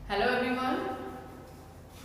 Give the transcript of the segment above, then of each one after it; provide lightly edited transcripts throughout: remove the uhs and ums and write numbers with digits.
Hello everyone,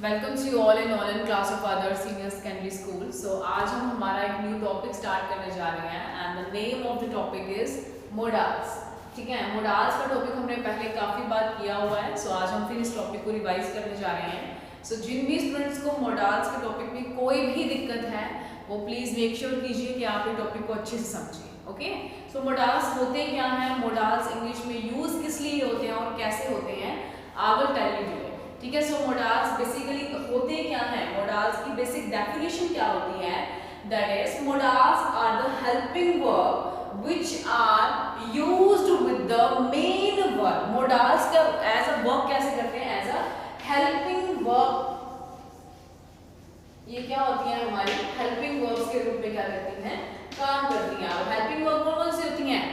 welcomes you all in class of other senior secondary school. So आज हम हमारा एक new topic start करने जा रहे हैं and the name of the topic is modals. ठीक है, मोडाल्स का टॉपिक हमने पहले काफ़ी बार किया हुआ है. सो आज हम फिर इस टॉपिक को रिवाइज करने जा रहे हैं. सो जिन भी स्टूडेंट्स को मोडाल्स के टॉपिक में कोई भी दिक्कत है वो प्लीज़ मेक श्योर कीजिए कि आप ये टॉपिक को अच्छे से समझिए. ओके, सो मोडाल्स होते क्या हैं, मोडाल्स इंग्लिश में यूज़ किस लिए होते हैं और कैसे होते हैं, I will tell you today. ठीक है, सो मोडाल्स बेसिकली होते क्या हैं, मोडाल्स की बेसिक डेफिनेशन क्या होती है, that is modals are the helping verb which are used with the main verb. Modals का एज अ वर्ब कैसे करते हैं, एज अ हेल्पिंग वर्ब. ये क्या होती है, हमारी हेल्पिंग वर्ब्स के रूप में क्या करती हैं, काम करती हैं. और हेल्पिंग वर्ब कौन सी होती हैं,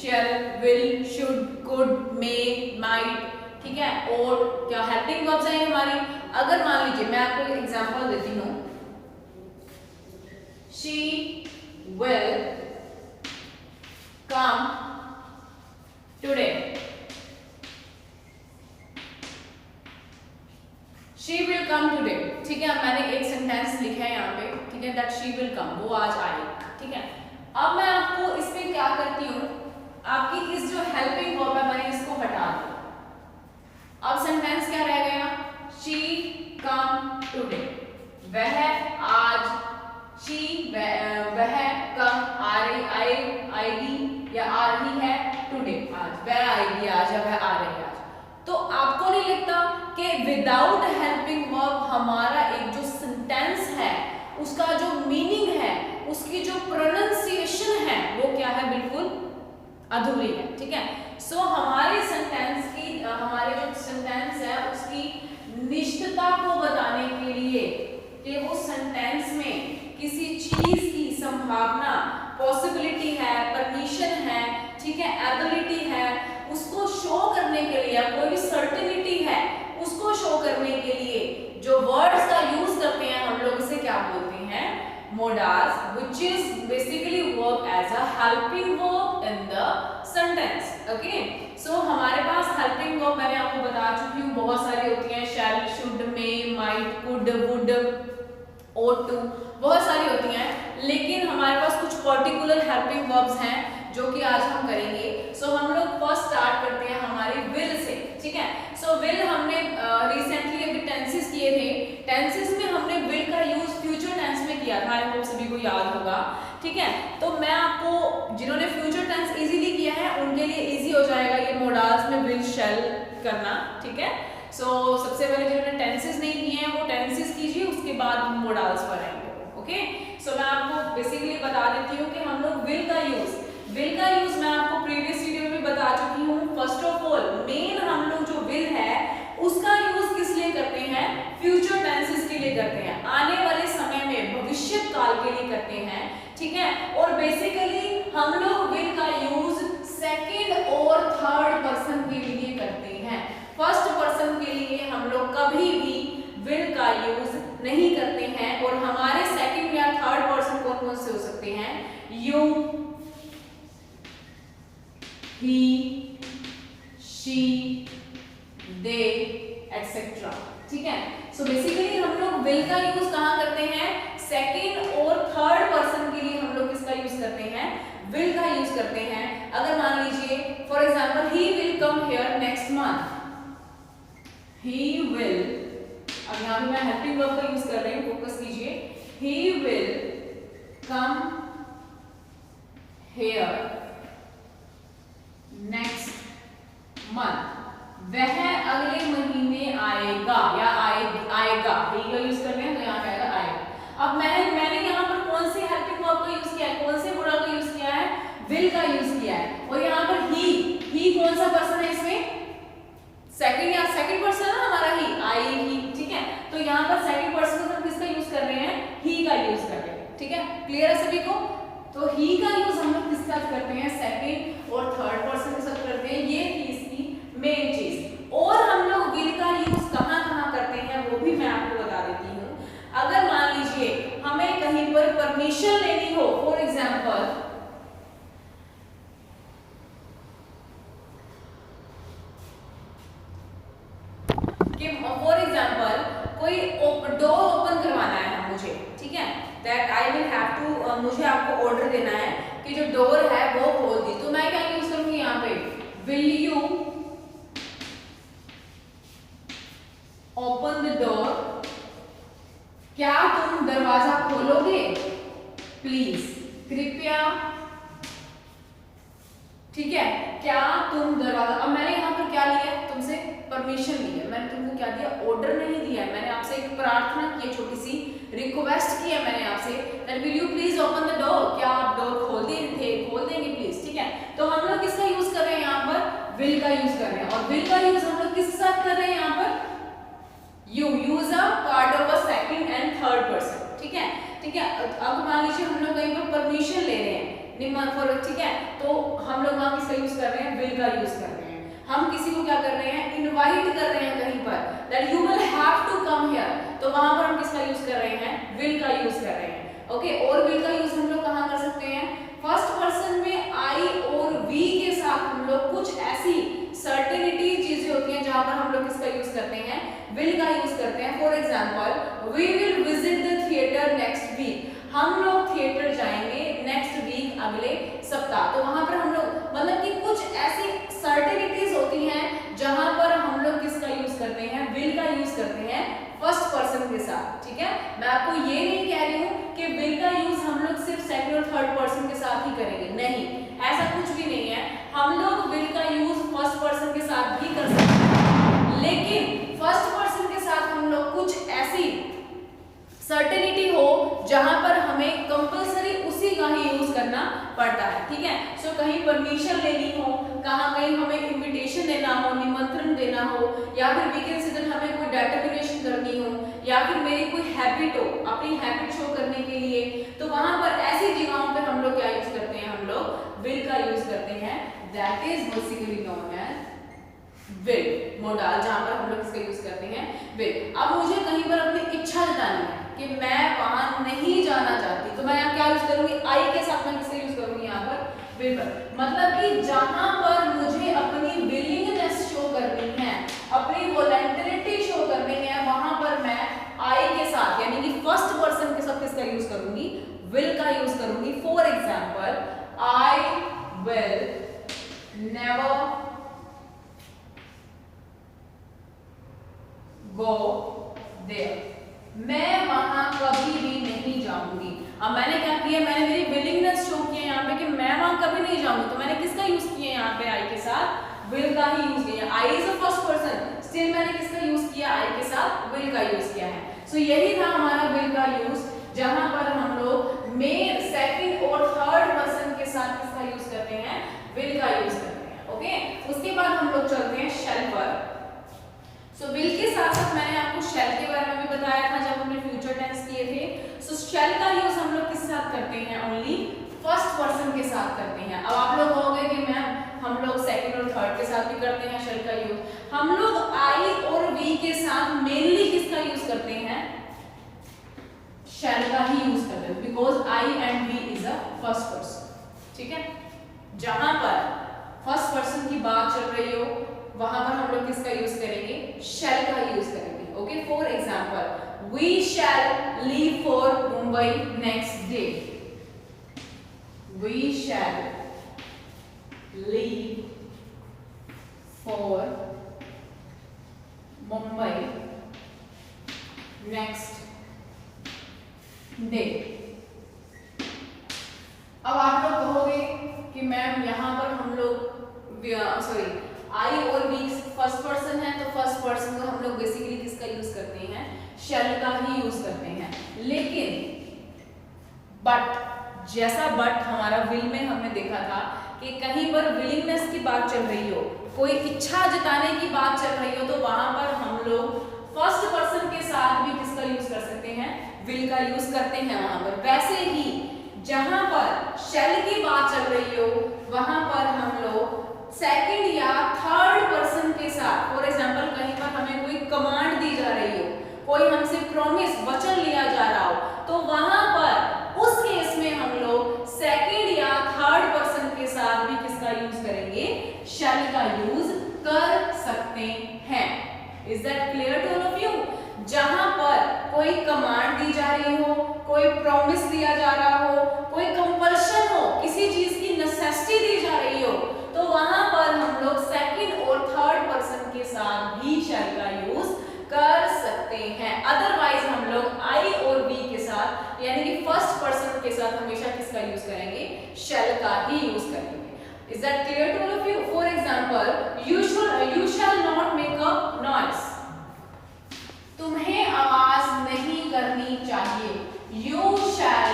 shall, will, should, could, may, might. ठीक है, और क्या हेल्पिंग वर्ब्स हैं हमारी. अगर मान लीजिए मैं आपको एक एग्जांपल देती हूँ, she will come today. She will come today. ठीक है, मैंने एक सेंटेंस लिखा है यहाँ पे. ठीक है, दैट शी विल कम, वो आज आएगी. ठीक है, अब मैं आपको इसमें क्या करती हूँ, आपकी इस जो हेल्पिंग वर्ब है मैंने इसको हटा दिया. अब सेंटेंस क्या रह गया, शी कम टुडे. वह आज, शी वह कम आएगी या आ रही है टुडे, आज वह आएगी आज या वह आ रही है आज. तो आपको नहीं लगता कि विदाउट हेल्पिंग वर्ब हमारा एक जो सेंटेंस है उसका जो मीनिंग है, उसकी जो प्रोनाउंसिएशन है वो क्या है, बिल्कुल अधूरी है. ठीक है, सो हमारे सेंटेंस की हमारे जो सेंटेंस है उसकी निष्ठता को बताने के लिए कि वो सेंटेंस में किसी चीज की संभावना, पॉसिबिलिटी है, परमिशन है, ठीक है, एबिलिटी है, उसको शो करने के लिए, कोई भी सर्टेनिटी है उसको शो करने के लिए जो वर्ड्स का यूज करते हैं हम लोग उसे क्या बोलते हैं, modals, which is basically work as a helping verb in the sentence. Okay, so हमारे पास helping verb मैंने आपको बता चुकी हूँ बहुत सारी होती हैं, shall, should, may, might, could, would, ought to, बहुत सारी होती हैं. लेकिन हमारे पास कुछ पर्टिकुलर हेल्पिंग वर्ब्स हैं जो कि आज हम करेंगे. सो हम लोग फर्स्ट स्टार्ट करते हैं हमारी विल से. ठीक है, सो विल हमने रिसेंटली अभी टेंसेस किए थे. टेंसेस में हमने विल का यूज फ्यूचर टेंस में किया था, आई होप सभी को याद होगा. ठीक है, तो मैं आपको जिन्होंने फ्यूचर टेंस इजीली किया है उनके लिए इजी हो जाएगा ये मोडाल्स में विल शैल करना. ठीक है, सो सबसे पहले जिन्होंने टेंसेस नहीं किए हैं वो टेंसेस कीजिए, उसके बाद मोडाल्स पर आएंगे. ओके, सो मैं आपको बेसिकली बता देती हूँ कि हम लोग विल का यूज मैं आपको प्रीवियस वीडियो में बता चुकी हूँ. फर्स्ट ऑफ ऑल मेन हम लोग जो विल है उसका यूज किस लिए करते हैं, फ्यूचर टेंसेस के लिए करते हैं, आने वाले समय में, भविष्य काल के लिए करते हैं. ठीक है, और बेसिकली हम लोग विल का यूज सेकंड और थर्ड पर्सन के लिए करते हैं. फर्स्ट पर्सन के लिए हम लोग कभी भी विल का यूज नहीं करते हैं. और हमारे सेकंड या थर्ड पर्सन कौन कौन से हो सकते हैं, you, he, she, they, etc. ठीक है, सो बेसिकली हम लोग विल का यूज कहाँ करते हैं, सेकंड और थर्ड पर्सन के लिए हम लोग किसका यूज करते हैं, विल का यूज करते हैं. अगर मान लीजिए for example he will come here next month, he will, अब यहाँ पे मैं हेल्पिंग वर्ब का यूज कर रही हूँ, फोकस कीजिए, he will come here next month, वह अगले महीने आएगा या आएगा, ही का यूज कर रहे हैं तो यहाँ आएगा आएगा. अब मैंने यहाँ पर कौन सी हेल्पिंग वर्ब का यूज किया है, कौन से मोडल का यूज किया है, विल का यूज किया है. और यहाँ पर ही कौन सा पर्सन है इसमें, सेकंड पर्सन है हमारा, ही आएगी. ठीक है, तो यहाँ पर सेकंड पर्सन हम किसका यूज कर रहे हैं, ही का यूज कर रहे हैं. ठीक है, क्लियर है सभी को. तो ही का यूज हम लोग किसके साथ करते हैं, सेकंड और थर्ड पर्सन के साथ करते हैं. ये थी इसकी मेन चीज. और हम लोग विल का यूज कहाँ कहाँ करते हैं वो भी मैं आपको बता देती हूँ. अगर मान लीजिए हमें कहीं पर परमिशन लेनी हो, फॉर एग्जाम्पल कि फॉर एग्जांपल कोई डोर ओपन करवाना है मुझे, ठीक है, that I will have to, मुझे आपको ऑर्डर देना है कि जो डोर है वो खोल दी, तो मैं क्या यूज करूंगी यहाँ पे, will you open the door, क्या तुम दरवाजा खोलोगे, प्लीज, कृपया, ठीक है, क्या तुम दरवाजा, अब मैंने यहाँ पर क्या लिया, तुमसे परमिशन ली है, मैंने तुमको क्या दिया, ऑर्डर नहीं दिया है, मैंने आपसे एक प्रार्थना की है, छोटी सी रिक्वेस्ट की है मैंने आपसे, that will you please open the door, क्या आप डोर खोल देंगे प्लीज, ठीक है। तो हम लोग किसका यूज कर रहे हैं यहाँ पर, विल का यूज कर रहे हैं, और विल का यूज हम लोग किसके साथ कर रहे हैं यहाँ पर, you use a part of a second and third person, ठीक है, ठीक है। अब मान लीजिए हम लोग कहीं पर परमिशन ले रहे हैं, ठीक है, तो हम लोग वहां किसका यूज कर रहे हैं, विल का यूज कर रहे हैं। हम किसी को क्या कर रहे हैं, इनवाइट कर रहे हैं कहीं पर, that you will have to come here, तो वहां पर हम किसका यूज कर रहे हैं, विल का यूज कर रहे हैं, ओके। और विल का यूज हम लोग कहां कर सकते हैं, फर्स्ट पर्सन में आई और वी के साथ हम लोग कुछ ऐसी सर्टेनिटी चीजें होती हैं जहां पर हम लोग किसका यूज करते हैं, विल का यूज करते हैं। For example we will visit the theatre next week, हम लोग थिएटर जाएंगे नेक्स्ट वीक, अगले सप्ताह, तो वहां पर हम लोग मतलब कि कुछ ऐसी सर्टेनिटीज होती हैं जहां पर हम लोग किसका यूज करते हैं, विल का यूज करते हैं फर्स्ट पर्सन के साथ, ठीक है। मैं आपको ये नहीं कह रही हूँ कि विल का यूज हम लोग सिर्फ सेकंड और थर्ड पर्सन के साथ ही करेंगे, नहीं, ऐसा कुछ भी नहीं है, हम लोग विल का यूज फर्स्ट पर्सन के साथ भी कर सकते हैं, लेकिन फर्स्ट पर्सन के साथ हम लोग कुछ ऐसी सर्टेनिटी हो जहां पर हमें कंपलसरी उसी का ही यूज करना पड़ता है, ठीक है। सो कहीं परमिशन लेनी हो, कहीं हमें इनविटेशन देना हो, निमंत्रण देना हो, या फिर वीकेंड से दिन हमें कोई डेटरमिनेशन करनी हो, या फिर मेरी कोई हैबिट हो, अपनी हैबिट शो करने के लिए, तो वहां पर ऐसी जगहों पर हम लोग क्या यूज करते हैं, हम लोग विल का यूज करते हैं, that is basically known as will modal, जहां पर हम लोग इसका यूज करते हैं विल। अब मुझे कहीं पर अपनी इच्छा जतानी है कि मैं वहां नहीं जाना चाहती, तो मैं यहाँ क्या यूज करूंगी, आई के साथ मैं किसका यूज करूंगी, यहाँ पर विल पर, मतलब कि जहां पर मुझे अपनी विलिंगनेस शो करनी है, अपनी वोलेंटरिटी शो करनी है, वहां पर मैं आई के साथ यानी कि फर्स्ट पर्सन के साथ किसका यूज करूंगी, विल का यूज करूंगी। For example I will never go there, मैं वहां कभी भी नहीं जाऊंगी। अब मैंने क्या किया, मैंने मेरी विलिंगनेस शो की है यहाँ पे कि मैं वहां कभी नहीं जाऊंगी, तो मैंने किसका यूज किया यहाँ पे, आई के साथ विल का ही यूज किया। I is a first person, still मैंने किसका यूज किया, आई के साथ विल का यूज किया है। सो यही था हमारा विल का यूज, जहां पर हम लोग मेन, सेकंड और थर्ड पर्सन के साथ किसका यूज करते हैं, विल का यूज करते हैं, ओके। उसके बाद हम लोग चलते हैं शेल पर। सो विल के साथ साथ मैंने आपको शेल के बारे में भी बताया था जब हमने फ्यूचर टेंस किए थे। सो शेल का यूज हम लोग किस साथ करते हैं, ओनली फर्स्ट पर्सन के साथ करते हैं। अब आप लोग कहोगे कि मैम हम लोग सेकंड और थर्ड के साथ भी करते हैं शेल का यूज, हम लोग आई और वी के साथ मेनली किसका यूज करते हैं, शेल का ही यूज करते हैं, because I and we is a first person, ठीक है। जहां पर फर्स्ट पर्सन की बात चल रही हो वहां पर हम लोग किसका यूज करेंगे, शैल का यूज करेंगे, okay. For example we shall leave for Mumbai next day, we shall leave for Mumbai next day. अब आप लोग कहोगे कि मैम यहाँ पर हम लोग सॉरी आई और वी फर्स्ट पर्सन है, तो फर्स्ट पर्सन को हम लोग बेसिकली किसका यूज करते हैं, शैल का ही यूज करते हैं। लेकिन बट जैसा बट हमारा विल में हमने देखा था कि कहीं पर विलिंगनेस की बात चल रही हो, कोई इच्छा जताने की बात चल रही हो, तो वहां पर हम लोग फर्स्ट पर्सन के साथ भी किसका यूज कर सकते हैं, विल का यूज करते हैं वहां पर। वैसे ही जहां पर शैल की बात चल रही हो वहां पर हम लोग सेकंड या थर्ड पर्सन के साथ, फॉर एग्जांपल कहीं पर हमें कोई कमांड दी जा रही हो, कोई हमसे प्रॉमिस वचन लिया जा रहा हो, तो वहां पर उस केस में हम लोग सेकंड या थर्ड पर्सन के साथ भी किसका यूज करेंगे, शैल का यूज कर सकते हैं। Is that clear to all of you? जहां पर कोई कमांड दी जा रही हो, कोई प्रॉमिस दिया जा रहा हो, कोई कंपल्शन हो, किसी चीज की नेसेसिटी दी जा रही हो, तो वहां पर हम लोग सेकंड और थर्ड पर्सन के साथ भी शैल का यूज कर सकते हैं। अदरवाइज हम लोग आई और बी के साथ यानी कि फर्स्ट पर्सन के साथ हमेशा किसका यूज करेंगे? शैल का ही यूज करेंगे। Is that clear to all of you? For example, you shall not make a noise. तुम्हें आवाज नहीं करनी चाहिए। You shall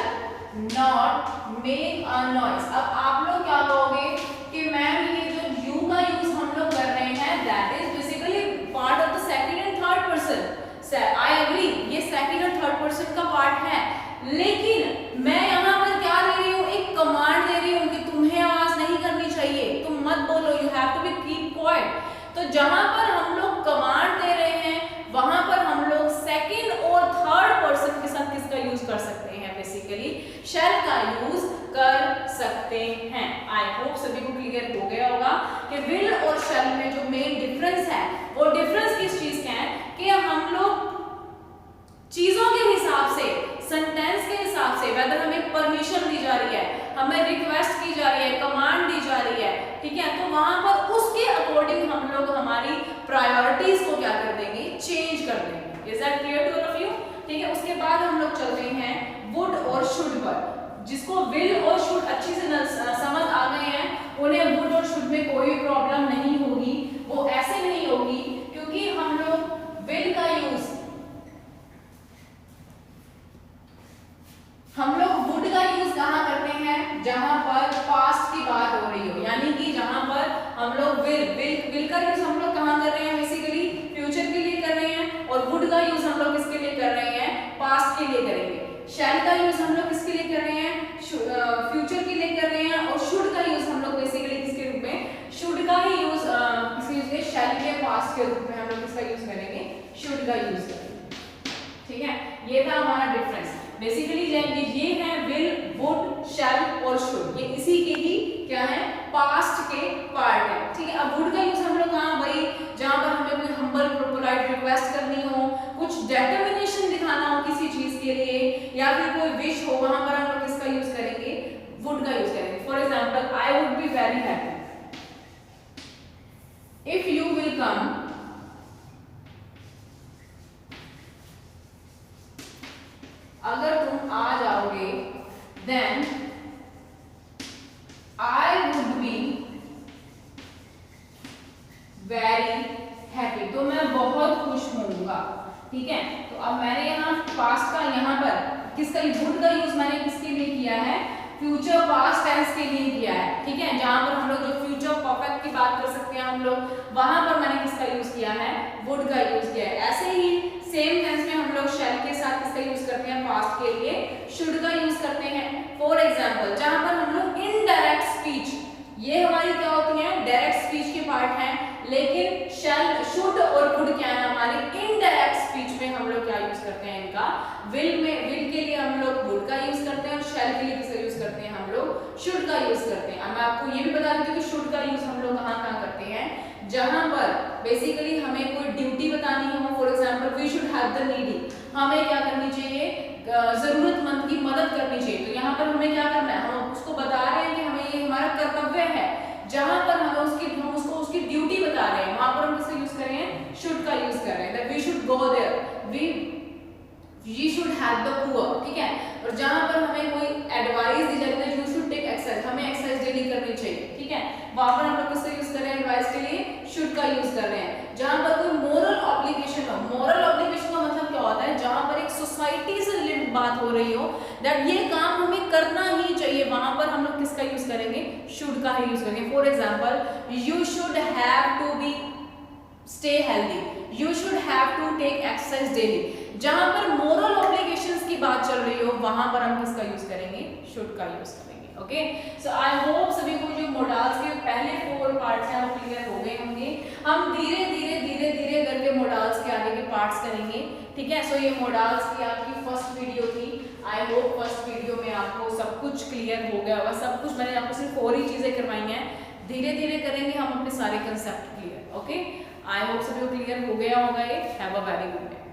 not make a noise. अब आप लोग क्या कहोगे कि मैम ये जो यू का यूज हम लोग कर रहे हैं that is basically part of the second and third person. I agree, ये सेकंड और थर्ड पर्सन का पार्ट है, लेकिन मैं यहाँ पर क्या दे रही हूँ? एक कमांड दे रही हूँ कि तुम्हें आवाज नहीं करनी चाहिए, तुम मत बोलो, you have to be keep quiet. तो जहां पर हम लोग कमांड दे रहे हैं वहां पर हम लोग सेकंड और थर्ड पर्सन के साथ किसका यूज कर सकते हैं? बेसिकली शैल का यूज कर सकते हैं। आई होप सभी को क्लियर हो गया होगा कि विल और शैल में जो मेन डिफरेंस है वो डिफरेंस किस चीज का है कि हम लोग चीजों के हिसाब से, सेंटेंस के हिसाब से, वेदर हमें परमिशन दी जा रही है, हमें रिक्वेस्ट की जा रही है, कमांड दी जा रही है, ठीक है, तो वहां पर उसके अकॉर्डिंग हम लोग हमारी प्रायोरिटीज को क्या कर देंगे? चेंज कर देंगे। Is that clear to all of you? ठीक है, उसके बाद हम लोग चलते हैं वुड और शुड पर। जिसको विल और शुड अच्छी से समझ आ गए हैं उन्हें वुड और शुड में कोई प्रॉब्लम नहीं होगी। वो ऐसे नहीं होगी क्योंकि हम लोग विल का यूज, हम लोग वुड का यूज कहां करते हैं? जहां पर पास्ट की बात हो रही हो, यानी कि जहां पर हम लोग विल का यूज हम लोग कहां कर रहे हैं? बेसिकली फ्यूचर के लिए कर रहे हैं, और वुड का यूज हम लोग किसके लिए कर रहे हैं? पास्ट के लिए करेंगे। शैल का यूज हम लोग किसके लिए कर रहे हैं? फ्यूचर के लिए कर रहे हैं, और शुड का यूज हम लोग बेसिकली किसके रूप में? शुड का ही यूज किसके यूज के? शैल के पास्ट के रूप में हम लोग किसका यूज करेंगे? शुड का यूज करेंगे। ठीक है, ये था हमारा डिफरेंस। बेसिकली ये है विल, वुड, शैल और शुड, ये इसी के ही क्या है? पास्ट के पार्ट है। ठीक है, अब वुड का यूज हम लोग कहां? वही जहां पर हमें कोई हम्बल पोलाइट रिक्वेस्ट करनी हो, कुछ डिटरमिनेशन दिखाना हो किसी चीज के लिए, या फिर कोई विश हो, वहां पर हम लोग किसका यूज करेंगे? वुड का यूज करेंगे। For example, I would be very happy if you will come, अगर तुम आ जाओगे, then I would be very happy, तो मैं बहुत खुश होऊंगा। ठीक है, तो अब मैंने यहाँ पास्ट का, यहाँ पर किसका वुड का यूज मैंने किसके लिए किया है? फ्यूचर पास्ट टेंस के लिए किया है। ठीक है, जहां पर हम लोग जो फ्यूचर परफेक्ट की बात कर सकते हैं हम लोग, वहां पर मैंने किसका यूज किया है? वुड का यूज किया है। ऐसे ही सेम टेंस में हम लोग शैल के साथ किसका यूज करते हैं? पास्ट के लिए शुड का यूज करते हैं। फॉर एग्जांपल, जहां पर हम लोग इनडायरेक्ट स्पीच, ये हमारी क्या होती है? डायरेक्ट स्पीच के पार्ट हैं, लेकिन शैल, शुड और वुड क्या है? हमारी इनडायरेक्ट स्पीच में हम लोग क्या यूज करते हैं इनका? विल में, विल के लिए हम लोग वुड का यूज करते हैं, और शैल के लिए किसका यूज करते हैं? हम लोग शुड का यूज करते हैं। अब मैं आपको ये भी बता देती हूँ कि शुड का यूज हम लोग कहाँ करते हैं? जहां पर बेसिकली हमें कोई ड्यूटी बतानी हो, for example we should help the needy, हमें क्या करनी चाहिए? जरूरतमंद की मदद करनी चाहिए। तो यहाँ पर हमें क्या करना है? हम उसको बता रहे हैं कि हमें ये हमारा कर्तव्य है। जहां पर हम उसको उसकी ड्यूटी बता रहे हैं, वहां पर हम किसका यूज कर रहे हैं? शुड का यूज कर रहे हैं। That we should go there, we should help the poor. ठीक है, और जहां पर हमें कोई एडवाइस दी जाती है, यू शुड टेक एक्सरसाइज, हमें एक्सरसाइज डेली करनी चाहिए। ठीक है, वहां पर हम लोग किसका यूज कर रहे हैं? एडवाइस के लिए शुड का यूज कर रहे हैं। जहां पर कोई मोरल ऑब्लिगेशन हो, मोरल ऑब्लिगेशन का मतलब क्या होता है? जहां पर एक सोसाइटी से रिलेटेड बात हो रही हो, दैट ये काम हमें करना ही चाहिए, वहां पर हम लोग किसका यूज करेंगे? शुड का ही यूज करेंगे। For example, you should have to be stay healthy, you should have to take exercise daily. जहां पर मोरल ऑब्लिगेशंस की बात चल रही हो, वहां पर हम किसका यूज करेंगे? शुड का यूज करेंगे। ओके, सो आई होप सभी को जो मोडाल्स के पहले 4 पार्ट्स हैं वो क्लियर हो गए होंगे। हम धीरे धीरे करके मोडाल्स के आगे के पार्ट्स करेंगे। ठीक है, सो ये मोडाल्स की आपकी फर्स्ट वीडियो थी। आई होप फर्स्ट वीडियो में आपको सब कुछ क्लियर हो गया होगा। सब कुछ मैंने आपको सिर्फ 4 ही चीजें करवाई हैं, धीरे धीरे करेंगे हम अपने सारे concept clear. Okay, I hope सभी को क्लियर हो गया होगा ये। Have a very good day.